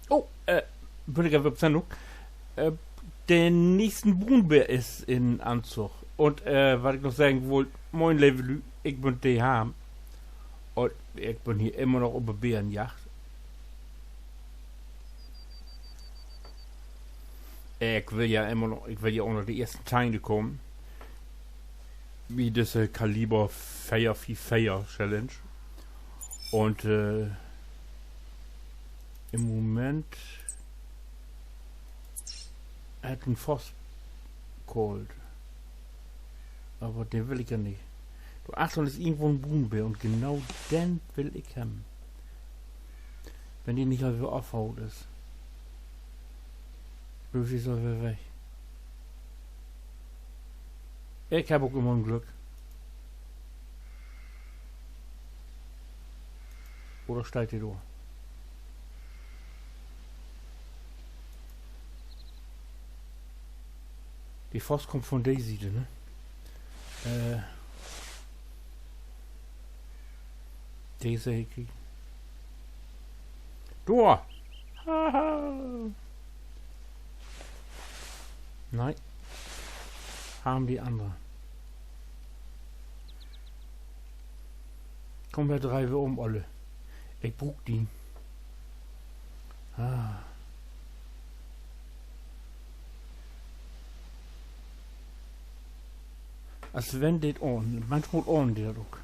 Oh, Bürger Sendung. Äh, der nächsten Buhnbär ist in Anzug. Und was ich noch sagen wollte, moin Levelü, ich bin die Ham. Und ich bin hier immer noch über Bärenjacht. Ich will ja immer noch, ich will ja auch noch die ersten Teile kommen. Wie diese Kaliber Fire wie Fire Challenge. Und im Moment hat ein Voss geholt. Aber den will ich ja nicht. Du Achtung, ist irgendwo ein Buhnbär und genau den will ich haben. Wenn die nicht einfach aufhaut ist. Lucy soll wieder weg. Ich habe auch immer ein Glück. Oder steigt die durch? Die Voss kommt von der Seite, ne? Diese hier kriegen. Du! Haha! Nein. Haben die andere. Komm, wir drei wir um, Olle. Ich brauch die. Ah. Als wenn das ordentlich, manchmal ordentlich der Druck.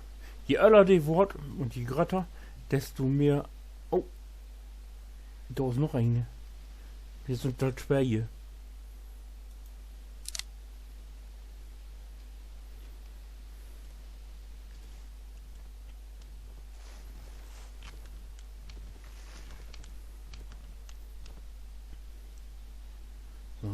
Je öller die Wort und je grötter, desto mehr. Oh, da ist noch eine. Wir sind da zwei hier. So.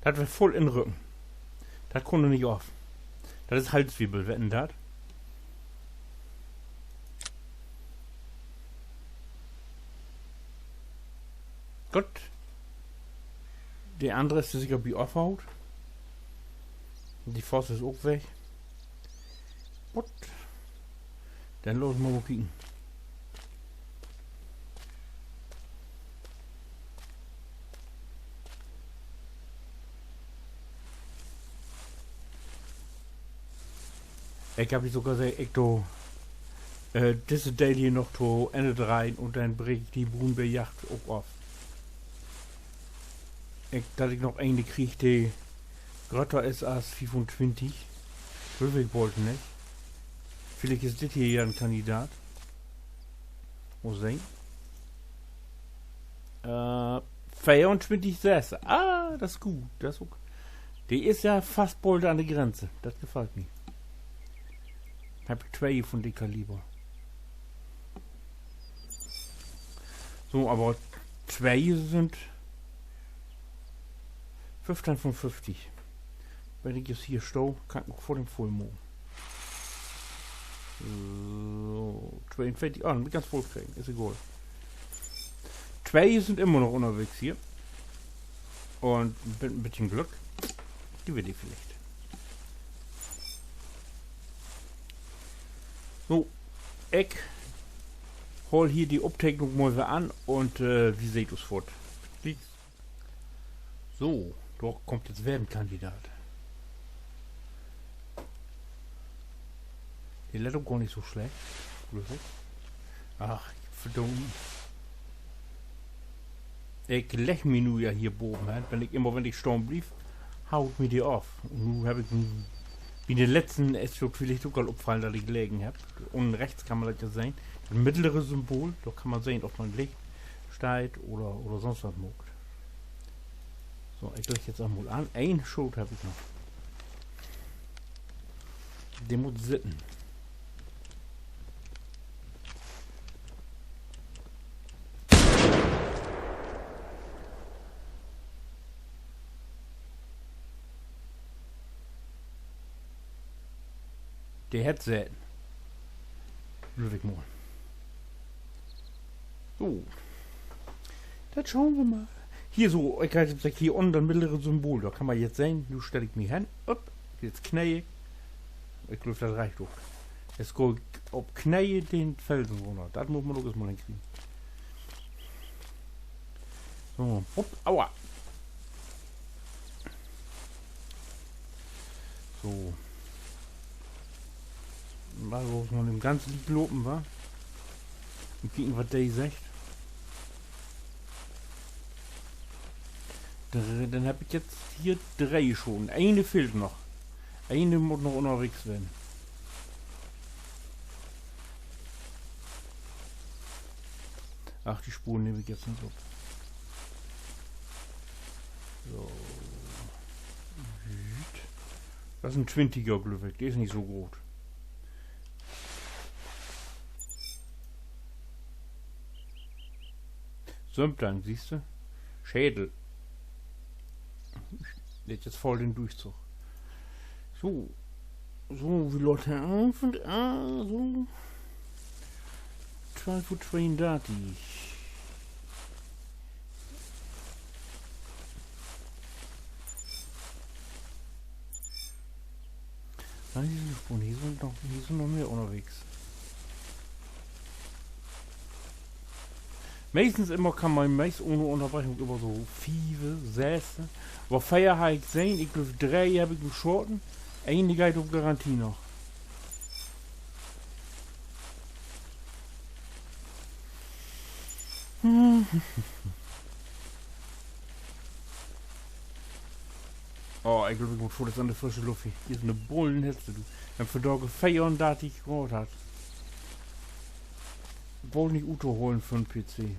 Das wird voll in den Rücken. Das konnte nicht auf. Das ist Halszwiebel, wetten das? Gut. Der andere ist sicher wie aufhaut. Die Faust ist auch weg. Gut. Dann los mal kicken. Ich habe sogar gesagt, ich do diese Daily noch to Ende rein und dann bring ich die Buhnbärjacht auch auf. Dass ich noch eine kriege, die größer ist als 25. Will ich wollte nicht. Vielleicht ist das hier ja ein Kandidat. Muss sehen. 24 Sätze. Ah, das ist gut. Das ist okay. Die ist ja fast bald an der Grenze. Das gefällt mir. Hab zwei von den Kaliber. So, aber zwei sind 15 von 50. Wenn ich jetzt hier stau, kann ich vor dem Vollmond. So, 42. Ah, mit ganz voll kriegen. Ist egal. Zwei sind immer noch unterwegs hier. Und mit ein bisschen Glück gewinne ich vielleicht. So, ich hol hier die Abteilung mal wieder an und wie seht ihr's fort? So, doch kommt jetzt Werbenkandidat. Die Lettung gar nicht so schlecht. Ach, verdammt. Ich lech mich nur ja hier oben, wenn ich storm blieb, haut mir die auf. Und nun habe ich wie den letzten ist schon vielleicht sogar abfallen, da ich gelegen habe. Unten rechts kann man das ja sehen. Das mittlere Symbol, da kann man sehen, ob man Licht steigt oder sonst was mag. So, ich lege jetzt einmal an. Ein Schot habe ich noch. Den muss sitzen. Der hätte selten. Ludwig mal. So. Das schauen wir mal. Hier so, ich habe gesagt, hier unten das mittlere Symbol. Da kann man jetzt sehen, du stelle ich mich hin. Upp, jetzt knähe ich. Ich glaube, das reicht doch. Jetzt go ob Knie den Felsen runter. Das muss man doch erstmal hinkriegen. So, hopp, aua. So. Mal muss man im ganzen Lied lopen, wa? Und gucken, was der sagt. Dann habe ich jetzt hier 3 schon. Eine fehlt noch. Eine muss noch unterwegs werden. Ach, die Spuren nehme ich jetzt nicht ab. So. Das ist ein 20er Glühwein. Der ist nicht so groß. Sömtang, siehst du? Schädel. Jetzt voll den Durchzug. So. So, wie Leute auf und so. 12:32. Nein, hier sind noch mehr unterwegs. Meistens immer kann man meist ohne Unterbrechung über so 5, 6. Aber Feier habe ich gesehen, ich glaube 3 habe ich geschossen. Eine geht auf Garantie noch. Oh, ich glaube, ich muss vor das an der frische Luft. Hier ist eine Bullenhetze, du. Wenn für da 34 Grad hat. Ich wollte nicht Uto holen für einen PC.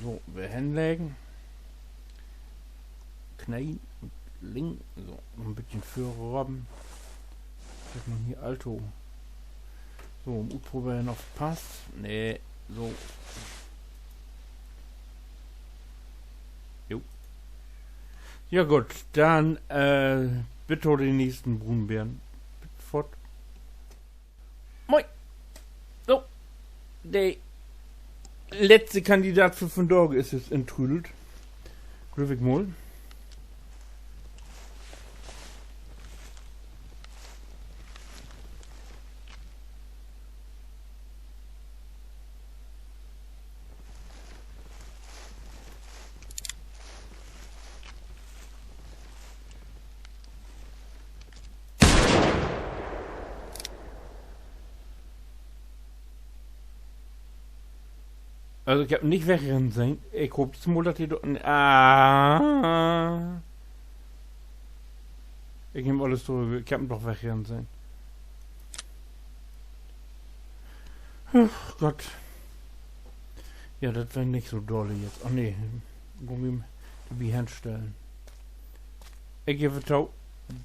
So, wir hinlegen. Knien und Link. So, noch ein bisschen für Robben. Hat man hier Alto. So, um U-Probieren auf passt. Nee, so. Jo. Ja gut, dann bitte den nächsten Brunbären. Fort. Moin. So. Der letzte Kandidat für von Dorge ist jetzt entrüdelt. Grüvig Moll. Also ich habe nicht wegrennen sein. Ich hoffe zum Monat hier. Ich nehme alles drüber. Ich habe doch wegrennen sein. Ach Gott. Ja, das wäre nicht so dolle jetzt. Ach nee. Gummi die hinstellen. Ich gebe Tau.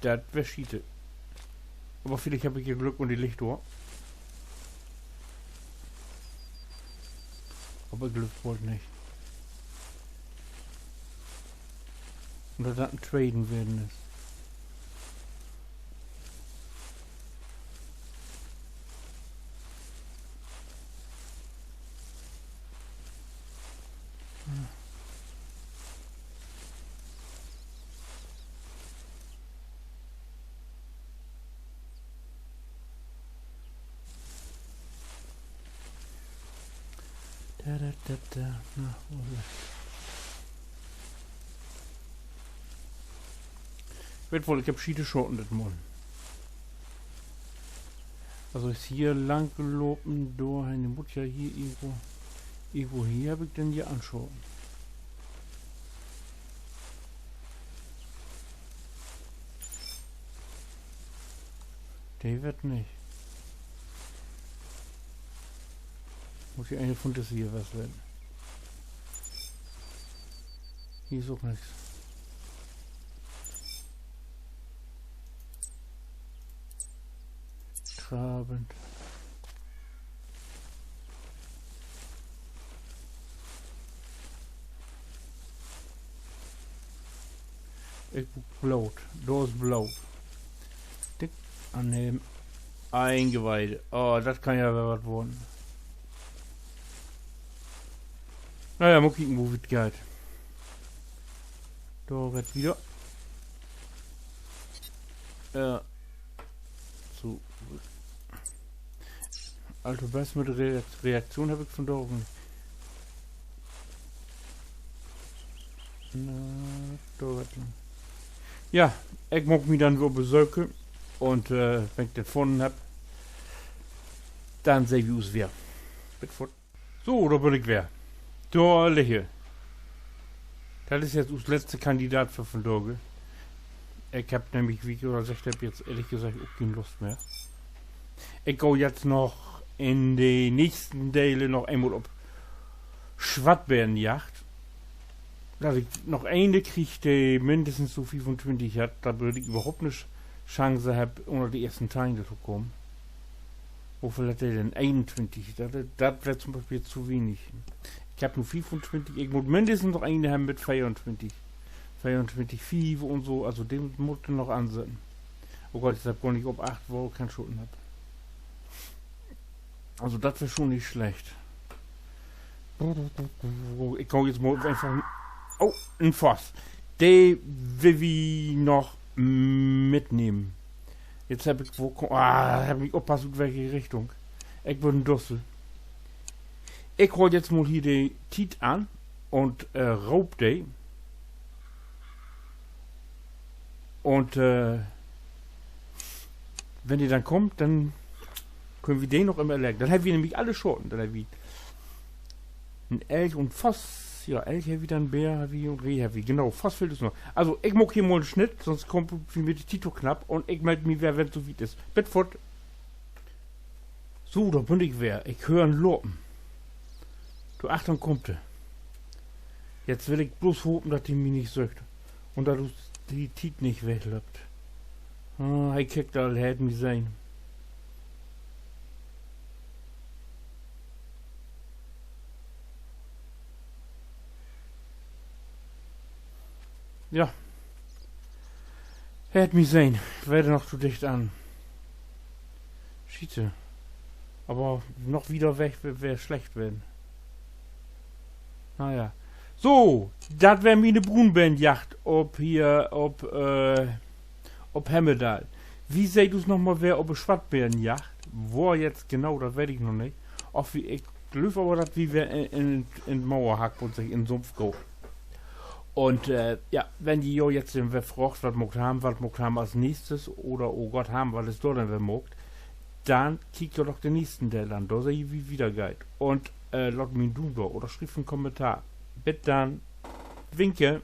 Das wäre Schiete. Aber vielleicht habe ich hier Glück und die Lichtohr. Aber Glück wollte nicht. Und da dann traden werden ist. Na, wird wohl, ich habe Schiede Schoten das Mal. Also ist hier lang gelopen, durch eine Mutter hier irgendwo hier habe ich denn hier anschauen. Der wird nicht. Muss hier eine von das hier was werden. Hier ist auch nichts. Trabend. Ich blau. Da ist blau. Dick annehmen. Eingeweide. Oh, das kann ja was worden. Naja, mal gucken, wo es geht. Da wird wieder. So. Also was mit Reaktion habe ich von da oben nicht. Na, da ja, ich mag mich dann wohl besorgen. Und wenn ich den gefunden habe, dann sehe ich es wieder. So, da bin ich wer. Da liege. Das ist jetzt unser letzter Kandidat für von Dorge. Ich hab nämlich, wie ich gesagt habe, jetzt ehrlich gesagt auch keine Lust mehr. Ich gehe jetzt noch in die nächsten Teile noch einmal auf Schwattbärenjagd. Dass ich noch eine kriege, die mindestens so 25 hat, da würde ich überhaupt nicht Chance habe, unter die ersten Tage zu kommen. Wofür hat er denn 21? Das wäre zum Beispiel zu wenig. Ich habe nur 25, ich muss mindestens noch eine haben mit 24. 24 5 und so, also den muss ich noch ansetzen. Oh Gott, ich habe gar nicht ob 8 Wochen keinen Schoten habe. Also das wäre schon nicht schlecht. Ich kann jetzt mal einfach... Oh, ein Voss. Den will ich noch mitnehmen. Jetzt habe ich hab ich aufpassen, in welche Richtung. Ich bin ein Dussel. Ich hol jetzt mal hier den Tiet an und raub den. Und wenn die dann kommt, dann können wir den noch immer erlegen. Dann haben wir nämlich alle Schoten. Dann haben wir ein Elch und Voss. Ja, Elch Heavy, dann Bär Heavy und Reh Heavy. Genau, Voss fehlt es noch. Also, ich mag hier mal einen Schnitt, sonst kommt wie mit dem Tito knapp und ich melde mich, wer wenn es so weit ist. Bedford. So, da bin ich wer. Ich höre einen Lopen. Du, Achtung, kommt er. Jetzt will ich bloß hoffen, dass die mich nicht sögt. Und dass die Tit nicht wegläuft. Ah, ich krieg da, hätte mich sein. Ja. Hätte mich sein. Ich werde noch zu dicht an. Schiete. Aber noch wieder weg wäre schlecht werden. Naja. So, das wäre meine Brunbärenjagd ob Hemmedal. Wie seht du's nochmal, wer ob Schwattbärenjagd? Wo jetzt genau, das weiß ich noch nicht. Auch wie ich löf aber das, wie wir in Mauerhack und sich in den Sumpf go. Und ja, wenn die jo jetzt den Wefrocht, was mogt haben als nächstes, oder oh Gott haben, weil es dort dann wer mogt, dann kickt ihr doch den nächsten Teil an. Da sehe ich wie wieder geil. Und log mir ein oder schrieb einen Kommentar. Bitte dann. Winke.